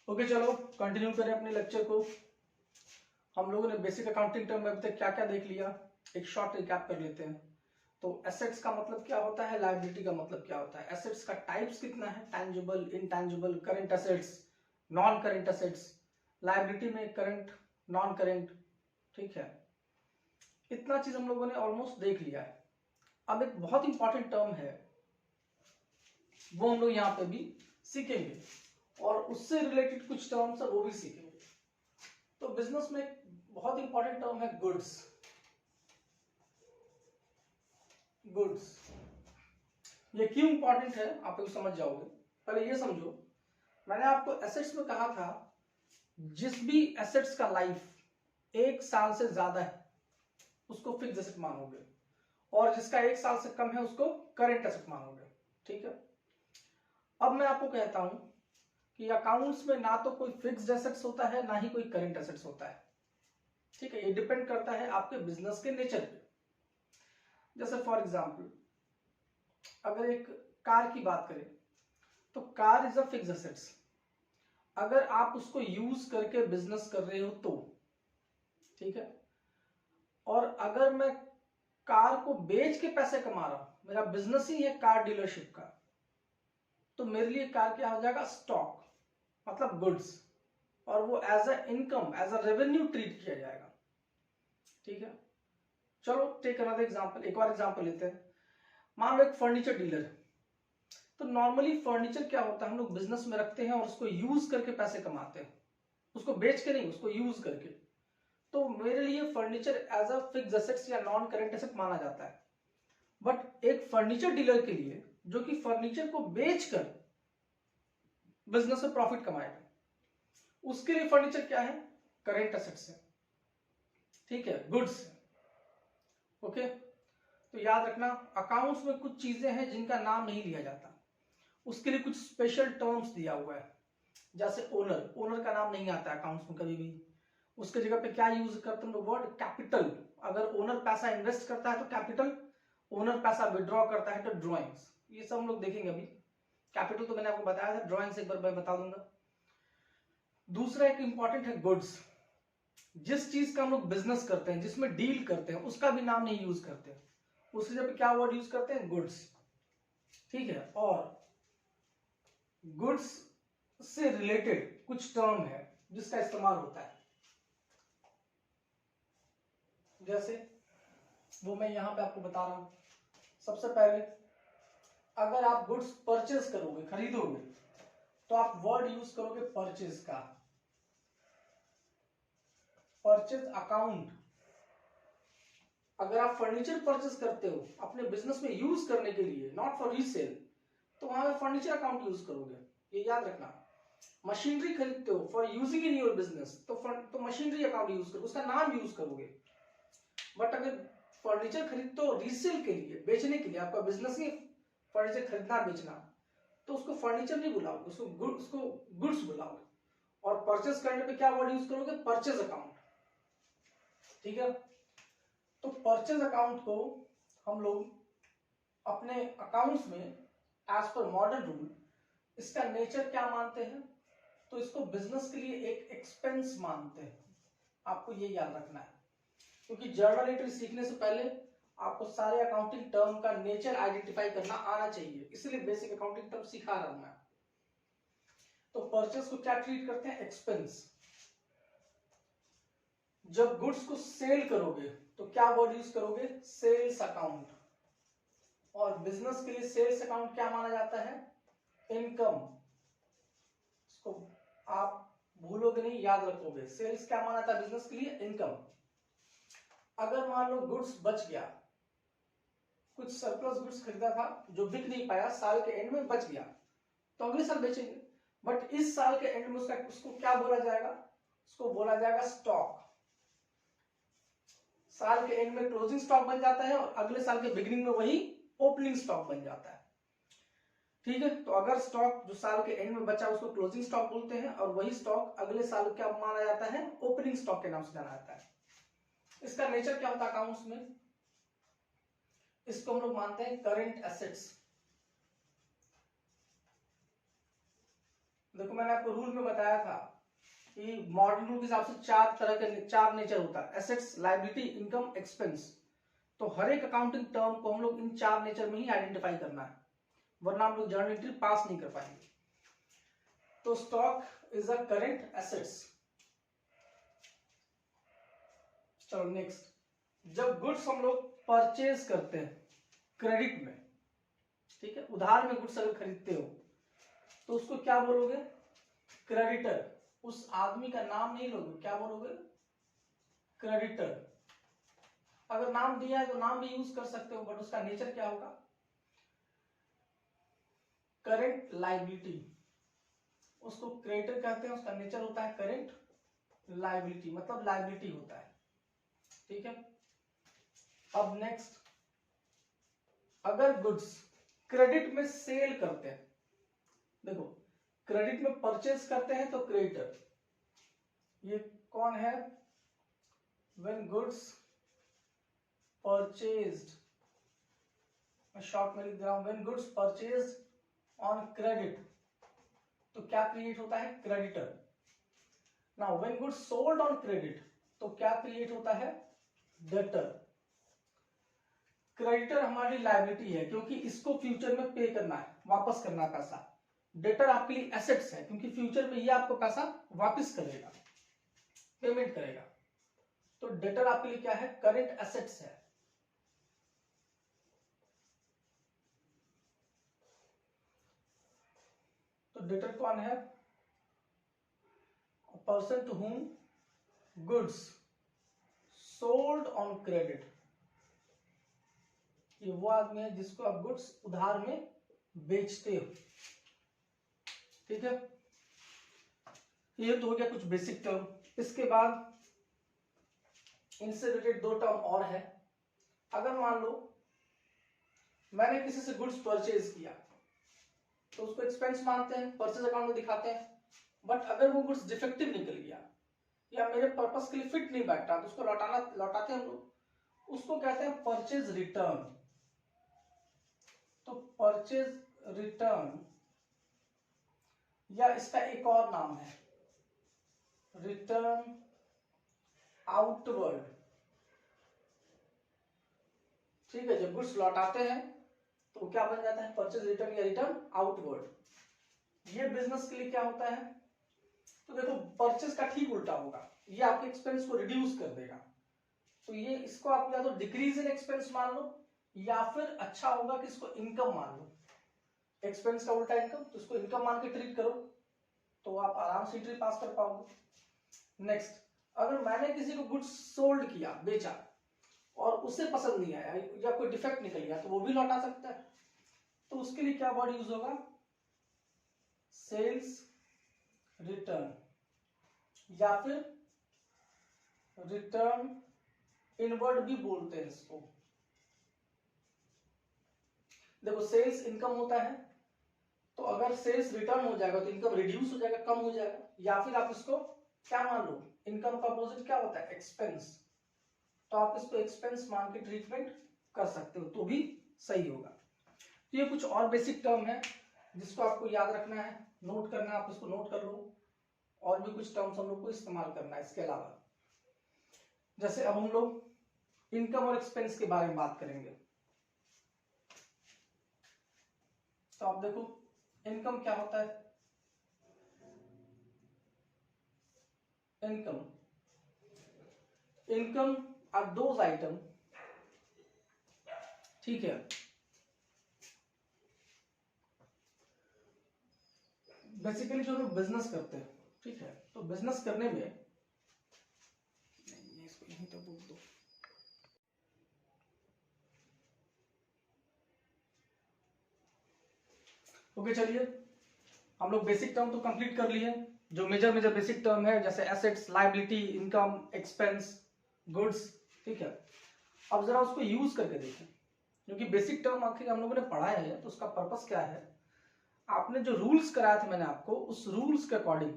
Okay, चलो continue करें अपने लेक्चर को। हम लोगों ने बेसिक अकाउंटिंग टर्म में अभी तक क्या क्या देख लिया, एक शॉर्ट रिकैप कर लेते हैं। तो एसेट्स का मतलब क्या होता है, लायबिलिटी का मतलब क्या होता है, एसेट्स का टाइप्स कितना है, tangible, intangible, current assets, non current assets, liability में करंट, नॉन करंट। ठीक है, इतना चीज हम लोगों ने ऑलमोस्ट देख लिया है। अब एक बहुत इंपॉर्टेंट टर्म है, वो हम लोग यहाँ पे भी सीखेंगे और उससे रिलेटेड कुछ टर्म्स है वो भी सीखेंगे। तो बिजनेस में एक बहुत इंपॉर्टेंट टर्म है गुड्स। गुड्स ये क्यों इंपॉर्टेंट है आप लोग समझ जाओगे। पहले ये समझो, मैंने आपको एसेट्स में कहा था जिस भी एसेट्स का लाइफ 1 साल से ज्यादा है उसको फिक्स एसेट मानोगे, और जिसका 1 साल से कम है उसको करेंट एसेट मानोगे। ठीक है, अब मैं आपको कहता हूं कि अकाउंट्स में ना तो कोई फिक्स्ड एसेट्स होता है ना ही कोई करंट एसेट्स होता है। ठीक है, ये डिपेंड करता है आपके बिजनेस के नेचर पे। जैसे फॉर एग्जांपल अगर एक कार की बात करें तो car is a fixed assets. अगर आप उसको यूज करके बिजनेस कर रहे हो तो ठीक है, और अगर मैं कार को बेच के पैसे कमा रहा हूं, मेरा बिजनेस ही है कार डीलरशिप का, तो मेरे लिए कार क्या हो जाएगा, स्टॉक, मतलब गुड्स, और वो as a income, as a revenue treat किया जाएगा। ठीक है, चलो टेक अनदर एग्जांपल, एक और एग्जांपल लेते हैं। मान लो एक फर्नीचर डीलर है, तो नॉर्मली फर्नीचर क्या होता है, हम लोग बिजनेस में रखते हैं और उसको यूज करके पैसे कमाते हैं, उसको बेच के नहीं, उसको यूज करके। तो मेरे लिए furniture as a fixed assets या नॉन करंट एसेट माना जाता है। बट एक फर्नीचर डीलर के लिए जो कि फर्नीचर को बेचकर बिजनेस में प्रॉफिट कमाएगा, उसके लिए फर्नीचर क्या है, करेंट एसेट्स है। ठीक है, गुड्स। ओके, तो याद रखना अकाउंट्स में कुछ चीजें हैं जिनका नाम नहीं लिया जाता, उसके लिए कुछ स्पेशल टर्म्स दिया हुआ है। जैसे ओनर, ओनर का नाम नहीं आता है अकाउंट्स में कभी भी। उसके जगह पे क्या यूज करते हैं वर्ड, कैपिटल। अगर ओनर पैसा इन्वेस्ट करता है तो कैपिटल, ओनर पैसा विड्रॉ करता है तो ड्रॉइंग्स। ये सब हम लोग देखेंगे अभी। कैपिटल तो मैंने आपको बताया था, ड्रॉइंग्स एक बार मैं बता दूंगा। दूसरा एक इंपॉर्टेंट है गुड्स। जिस चीज का हम लोग बिजनेस करते हैं, जिसमें डील करते हैं, उसका भी नाम नहीं यूज करते हैं, उसकी जगह पे क्या वर्ड यूज करते हैं, गुड्स। ठीक है, और गुड्स से रिलेटेड कुछ टर्म है जिसका इस्तेमाल होता है, जैसे वो मैं यहां पे आपको बता रहा हूं। सबसे पहले अगर आप गुड्स परचेज करोगे, खरीदोगे, तो आप वर्ड यूज करोगे परचेज का, परचेज अकाउंट। अगर आप फर्नीचर परचेज करते हो अपने बिजनेस में यूज करने के लिए, नॉट फॉर रीसेल, तो वहां पे फर्नीचर अकाउंट यूज करोगे, ये याद रखना। मशीनरी खरीदते हो for using in your business, तो मशीनरी अकाउंट यूज करोगे, उसका नाम यूज करोगे। बट अगर फर्नीचर खरीदते हो रीसेल के लिए, बेचने के लिए, आपका बिजनेस ही फर्नीचर खरीदना बेचना, तो उसको फर्नीचर नहीं बुलाओगे, उसको गुड्स बुलाओगे। और परचेज करने पे क्या वर्ड यूज करोगे, परचेज अकाउंट। ठीक है, तो परचेज अकाउंट को हम लोग अपने अकाउंट्स में एज पर मॉडर्न रूल इसका नेचर क्या मानते हैं, तो इसको बिजनेस के लिए एक एक्सपेंस मानते हैं। आपको ये याद रखना है, क्योंकि जर्नल एंट्री सीखने से पहले आपको सारे अकाउंटिंग टर्म का नेचर आइडेंटिफाई करना आना चाहिए, इसलिए बेसिक अकाउंटिंग टर्म सिखा रहा हूं मैं। तो परचेज को क्या ट्रीट करते हैं, एक्सपेंस। जब गुड्स को सेल करोगे तो क्या वर्ड यूज करोगे, सेल्स अकाउंट। और बिजनेस के लिए सेल्स अकाउंट क्या माना जाता है, इनकम। इसको आप भूलोगे नहीं, याद रखोगे। सेल्स क्या माना था बिजनेस के लिए, इनकम। अगर मान लो गुड्स बच गया, कुछ सरप्लस गुड्स खरीदा था जो बिक नहीं पाया, साल के एंड में बच गया, तो अगले साल बेचेंगे। बट इस साल के एंड में उसको क्या बोला जाएगा, उसको बोला जाएगा स्टॉक। साल के एंड में क्लोजिंग स्टॉक बन जाता है और अगले साल के बिगिनिंग में वही ओपनिंग स्टॉक बन जाता है। ठीक है, तो अगर स्टॉक जो साल के एंड में बचा उसको क्लोजिंग स्टॉक बोलते हैं, और वही स्टॉक अगले साल क्या माना जाता है, ओपनिंग स्टॉक के नाम से जाना जाता है। इसका नेचर क्या होता है अकाउंट्स में, इसको हम लोग मानते हैं करंट एसेट्स। देखो मैंने आपको रूल में बताया था कि मॉडर्न रूल के हिसाब से चार नेचर होता है, एसेट्स, लायबिलिटी, इनकम, एक्सपेंस। तो हर एक अकाउंटिंग टर्म को हम लोग इन चार नेचर में ही आइडेंटिफाई करना है, वरना हम लोग जर्नल एंट्री पास नहीं कर पाएंगे। तो stock is a current assets. चलो नेक्स्ट, जब गुड्स हम लोग परचेज करते हैं क्रेडिट में, ठीक है, उधार में गुड्स अगर खरीदते हो तो उसको क्या बोलोगे? क्रेडिटर। उस आदमी का नाम नहीं लोगे, क्या बोलोगे? क्रेडिटर। अगर नाम दिया है तो नाम भी यूज कर सकते हो, बट उसका नेचर क्या होगा? Current liability. उसको क्रेडिटर कहते हैं, उसका नेचर होता है करेंट लायबिलिटी, मतलब लायबिलिटी होता है, ठीक है। अब नेक्स्ट, अगर गुड्स क्रेडिट में सेल करते हैं, देखो क्रेडिट में परचेज करते हैं तो क्रेडिटर, ये कौन है? व्हेन गुड्स परचेज्ड, मैं शॉर्ट में लिख दे रहा हूं, when goods purchased on credit, तो क्या क्रिएट होता है? Creditor. Now when goods sold on credit, तो क्या क्रिएट होता है? डेटर। क्रेडिटर हमारी लायबिलिटी है क्योंकि इसको फ्यूचर में पे करना है, वापस करना है पैसा। डेटर आपके लिए एसेट्स है क्योंकि फ्यूचर में ये आपको पैसा वापस करेगा, पेमेंट करेगा। तो डेटर आपके लिए क्या है? करेंट एसेट्स है। तो डेटर कौन है? Person to whom goods sold on credit, ये वो आदमी है जिसको आप गुड्स उधार में बेचते हो, ठीक है। ये तो हो गया कुछ बेसिक टर्म। इसके बाद इनसे रिलेटेड दो टर्म और है। अगर मान लो मैंने किसी से गुड्स परचेज किया तो उसको एक्सपेंस मानते हैं, परचेज अकाउंट में दिखाते हैं, बट अगर वो गुड्स डिफेक्टिव निकल गया या मेरे पर्पस के लिए फिट नहीं बैठा तो उसको लौटाते हैं हम लोग, उसको कहते हैं परचेज रिटर्न। तो परचेज रिटर्न, या इसका एक और नाम है रिटर्न आउटवर्ड, ठीक है। जब गुड्स लौटाते हैं तो क्या बन जाता है? परचेज रिटर्न या रिटर्न आउटवर्ड। ये बिजनेस के लिए क्या होता है? तो देखो परचेज का ठीक उल्टा होगा, ये आपके एक्सपेंस को रिड्यूस कर देगा। तो ये इसको आप या तो डिक्रीज इन एक्सपेंस मान लो, या फिर अच्छा होगा कि इसको इनकम मान लो। एक्सपेंस का उल्टा इनकम, तो इसको इनकम मान के ट्रीट करो तो आप आराम से एंट्री पास कर पाओगे। नेक्स्ट, अगर मैंने किसी को गुड्स सोल्ड किया, बेचा, और उसे पसंद नहीं आया या कोई डिफेक्ट निकल गया तो वो भी लौटा सकता है। तो उसके लिए क्या वर्ड यूज होगा? सेल्स रिटर्न, या फिर रिटर्न इनवर्ड भी बोलते हैं इसको। देखो सेल्स इनकम होता है, तो अगर सेल्स रिटर्न हो जाएगा तो इनकम रिड्यूस हो जाएगा, कम हो जाएगा। या फिर आप इसको क्या मान लो? इनकम का अपोजिट क्या होता है? एक्सपेंस। तो आप इसको एक्सपेंस मान के ट्रीटमेंट कर सकते हो तो भी सही होगा। तो ये कुछ और बेसिक टर्म है जिसको आपको याद रखना है, नोट करना है, आप इसको नोट कर लो। और भी कुछ टर्म्स हम लोग को इस्तेमाल करना है इसके अलावा। जैसे अब हम लोग इनकम और एक्सपेंस के बारे में बात करेंगे। तो आप देखो इनकम क्या होता है? इनकम आर दोज आइटम, ठीक है, बेसिकली जो लोग बिजनेस करते हैं, ठीक है, तो बिजनेस करने में इसको यहीं तो बोल दो। ओके चलिए, हम लोग बेसिक टर्म तो कंप्लीट कर लिए। जो मेजर बेसिक टर्म है जैसे assets, liability, income, expense, goods, ठीक है। अब जरा उसको यूज करके देखें, क्योंकि बेसिक टर्म आखिर हम लोगों ने पढ़ा है तो उसका पर्पस क्या है। आपने जो रूल्स कराया था मैंने आपको, उस रूल्स के अकॉर्डिंग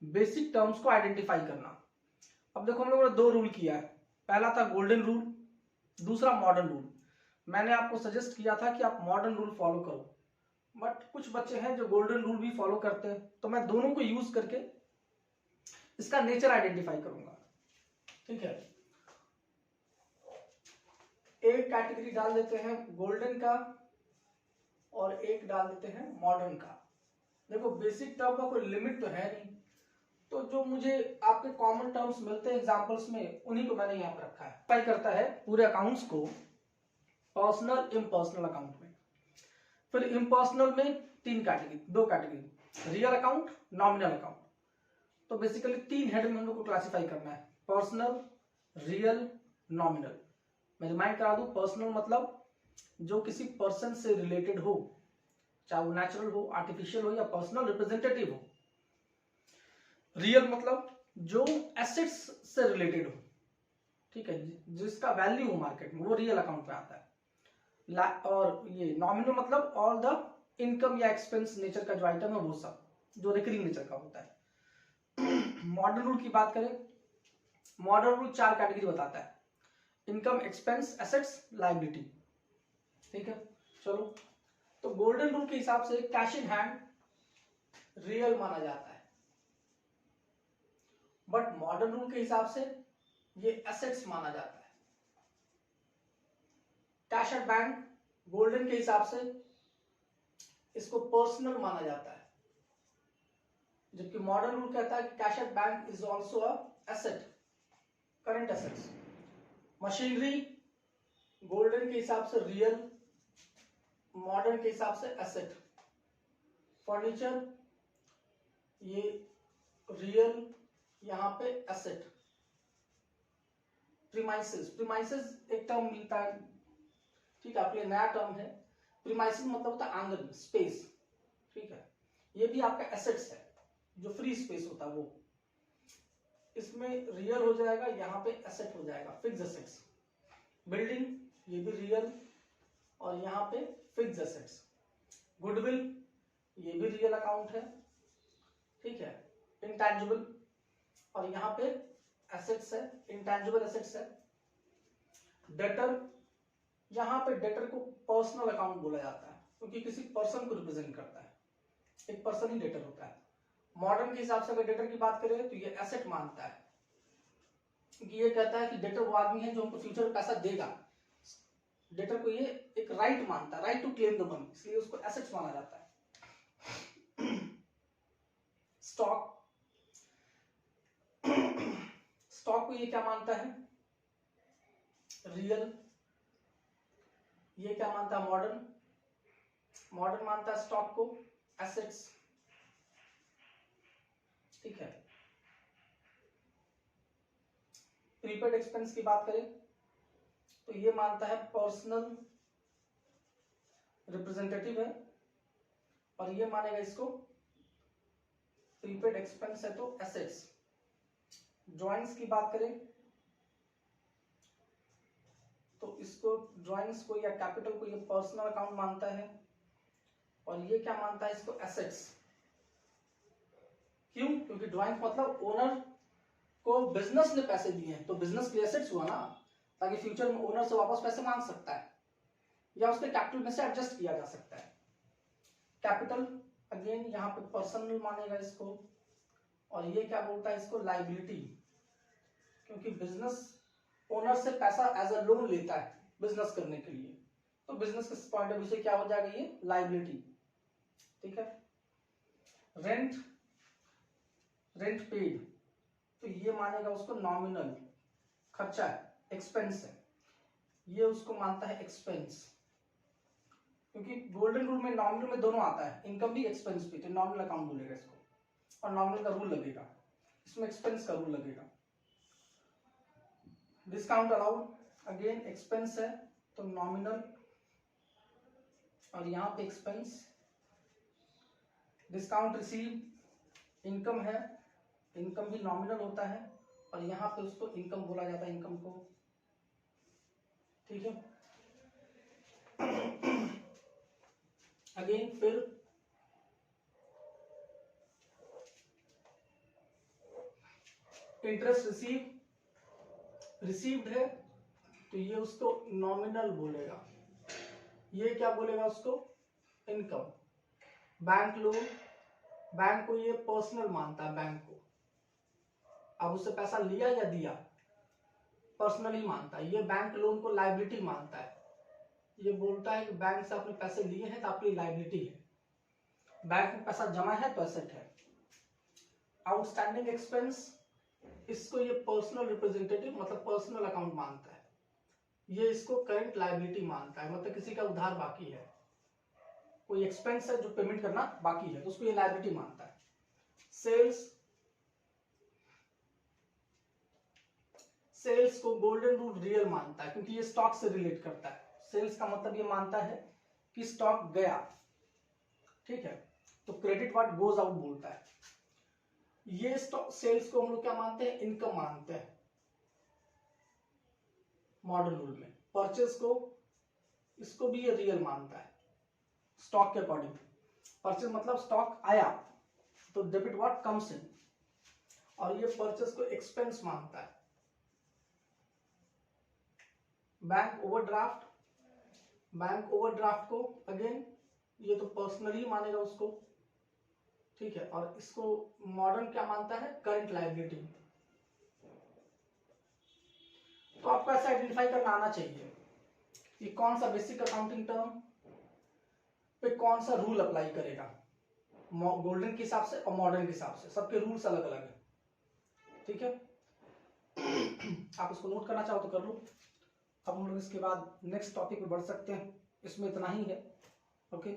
बेसिक टर्म्स को आइडेंटिफाई करना। अब देखो हम लोगों ने दो रूल किया है, पहला था गोल्डन रूल, दूसरा मॉडर्न रूल। मैंने आपको सजेस्ट किया था कि आप मॉडर्न रूल फॉलो करो, बट कुछ बच्चे हैं जो गोल्डन रूल भी फॉलो करते हैं, तो मैं दोनों को यूज करके इसका नेचर आइडेंटिफाई करूंगा। ठीक है, एक कैटेगरी डाल देते हैं गोल्डन का और एक डाल देते हैं मॉडर्न का। देखो बेसिक टर्म का कोई लिमिट तो है नहीं, तो जो मुझे आपके कॉमन टर्म्स मिलते हैं एग्जांपल्स में, उन्हीं को मैंने यहाँ पर रखा है। ट्राई करता है पूरे अकाउंट्स को पर्सनल इम्पर्सनल अकाउंट में। फिर इम्पर्सनल में दो category, real account, nominal account. तो बेसिकली 3 हेड में हम लोग को क्लासिफाई करना है, पर्सनल, रियल, नॉमिनल। मैं रिमाइंड करा दूं, पर्सनल मतलब जो किसी पर्सन से रिलेटेड हो, चाहे वो नेचुरल हो, आर्टिफिशियल हो या पर्सनल रिप्रेजेंटेटिव हो। रियल मतलब जो एसेट्स से रिलेटेड हो, ठीक है, जिसका वैल्यू हो मार्केट में, वो रियल अकाउंट में आता है। और ये नॉमिनल मतलब ऑल द इनकम या एक्सपेंस नेचर का जो आइटम है वो सब जो रिकरिंग नेचर का होता है। मॉडर्न रूल की बात करें, मॉडर्न रूल 4 कैटेगरी बताता है, इनकम, एक्सपेंस, एसेट्स, लायबिलिटी। ठीक है, चलो, तो गोल्डन रूल के हिसाब से कैश इन हैंड रियल माना जाता है, बट मॉडर्न रूल के हिसाब से ये एसेट्स माना जाता है। कैश एट बैंक गोल्डन के हिसाब से इसको पर्सनल माना जाता है, जबकि मॉडर्न रूल कहता है कि cash at bank is also a asset, current assets. Machinery golden के हिसाब से रियल, मॉडर्न के हिसाब से एसेट। फर्नीचर ये रियल, यहां पे एसेट। प्रीमाइसेस एक टर्म मिलता है, ठीक है, आपके लिए नया टर्म है। प्रीमाइसेस मतलब होता है आंगन, स्पेस। ठीक है, ये भी आपका एसेट्स है, जो फ्री स्पेस होता है वो, इसमें रियल हो जाएगा, यहाँ पे एसेट हो जाएगा, फिक्स एसेट्स। बिल्डिंग ये भी रियल और यहाँ पे फिक्स एसेट्स। गुडविल ये भी रियल अकाउंट है, ठीक है, इंटैंजिबल, और यहाँ पे एसेट्स है, इंटैंजिबल एसेट्स है। डेटर, यहाँ पे डेटर को पर्सनल अकाउंट बोला जाता है क्योंकि किसी पर्सन को रिप्रेजेंट करता है, एक पर्सन ही डेटर होता है। मॉडर्न के हिसाब से अगर डेटर की बात करें तो ये एसेट मानता है, क्योंकि ये कहता है कि डेटर वो आदमी है जो हमको फ्यूचर में पैसा देगा। डेटर को ये एक राइट मानता है, right to claim the money, इसलिए उसको एसेट्स माना जाता है। स्टॉक, स्टॉक को ये क्या मानता है, रियल। ये क्या मानता है, मॉडर्न। मॉडर्न मानता है स्टॉक को एसेट्स, ठीक है। प्रीपेड एक्सपेंस की बात करें तो ये मानता है पर्सनल रिप्रेजेंटेटिव है, और ये मानेगा इसको प्रीपेड एक्सपेंस है तो एसेट्स। ड्रॉइंग्स की बात करें तो इसको, ड्रॉइंग्स को या कैपिटल को ये पर्सनल अकाउंट मानता है, और ये क्या मानता है, इसको एसेट्स। क्यों? क्योंकि ड्रॉइंग्स मतलब ओनर को बिजनेस ने पैसे दिए हैं, तो बिजनेस के एसेट्स हुआ ना, ताकि फ्यूचर में ओनर से वापस पैसे मांग सकता है या उसके कैपिटल में से एडजस्ट किया जा सकता है। कैपिटल अगेन यहाँ पे पर्सनल मानेगा इसको, और ये क्या बोलता है इसको, लायबिलिटी, क्योंकि बिजनेस ओनर से पैसा एज अ लोन लेता है बिजनेस करने के लिए, तो बिजनेस के पॉइंट ऑफ व्यू से क्या हो जाएगा, ये लायबिलिटी। ठीक है। रेंट, रेंट पेड, तो ये मानेगा उसको नॉमिनल, खर्चा है, एक्सपेंस है, ये उसको मानता है एक्सपेंस, क्योंकि गोल्डन रूल में नॉमिनल में दोनों आता है, इनकम भी एक्सपेंस भी, तो नॉमिनल अकाउंट बोलेगा इसको, और नॉमिनल का रूल लगेगा, इसमें एक्सपेंस का रूल लगेगा। डिस्काउंट अलाउड, अगेन एक्सपेंस है तो नॉमिनल, और यहां पे एक्सपेंस। डिस्काउंट रिसीव, इनकम है, इनकम भी नॉमिनल होता है, और यहां पे उसको इनकम बोला जाता है, इनकम को। ठीक है। अगेन फिर इंटरेस्ट रिसीव, रिसीव्ड है तो ये उसको नॉमिनल बोलेगा, ये क्या बोलेगा उसको, इनकम। बैंक लोन, बैंक को ये पर्सनल मानता है, बैंक को अब उससे पैसा लिया या दिया पर्सनल ही मानता है। ये बैंक लोन को लायबिलिटी मानता है, ये बोलता है कि बैंक से आपने पैसे लिए हैं तो आपकी लायबिलिटी है, बैंक में पैसा जमा है तो एसेट है। आउटस्टैंडिंग एक्सपेंस, इसको ये पर्सनल रिप्रेजेंटेटिव मतलब पर्सनल अकाउंट मानता है, ये इसको करंट लायबिलिटी मानता है, मतलब किसी का उधार बाकी है, कोई एक्सपेंस है जो पेमेंट करना बाकी है तो उसको ये लायबिलिटी मानता है। सेल्स को गोल्डन रूल रियल मानता है क्योंकि ये स्टॉक से रिलेट करता है। सेल्स का मतलब ये मानता है कि स्टॉक गया, ठीक है, तो क्रेडिट व्हाट गोज आउट बोलता है। ये स्टॉक सेल्स को हम लोग क्या मानते हैं, इनकम मानते हैं मॉडर्न रूल में। परचेज को, इसको भी ये रियल मानता है स्टॉक के अकॉर्डिंग। परचेज मतलब स्टॉक आया तो डेबिट व्हाट कम्स इन, और ये परचेज को एक्सपेंस मानता है। बैंक ओवरड्राफ्ट, बैंक ओवरड्राफ्ट को अगेन ये तो पर्सनली मानेगा उसको, ठीक है, और इसको मॉडर्न क्या मानता है, करंट लायबिलिटी। तो आपको ऐसा आइडेंटिफाई करना आना चाहिए कि कौन सा बेसिक अकाउंटिंग टर्म पे कौन सा रूल अप्लाई करेगा, गोल्डन के हिसाब से और मॉडर्न के हिसाब से, सबके रूल्स अलग अलग है, ठीक है। आप इसको नोट करना चाहो तो कर लो। अब हम लोग इसके बाद नेक्स्ट टॉपिक पे बढ़ सकते हैं, इसमें इतना ही है, ओके।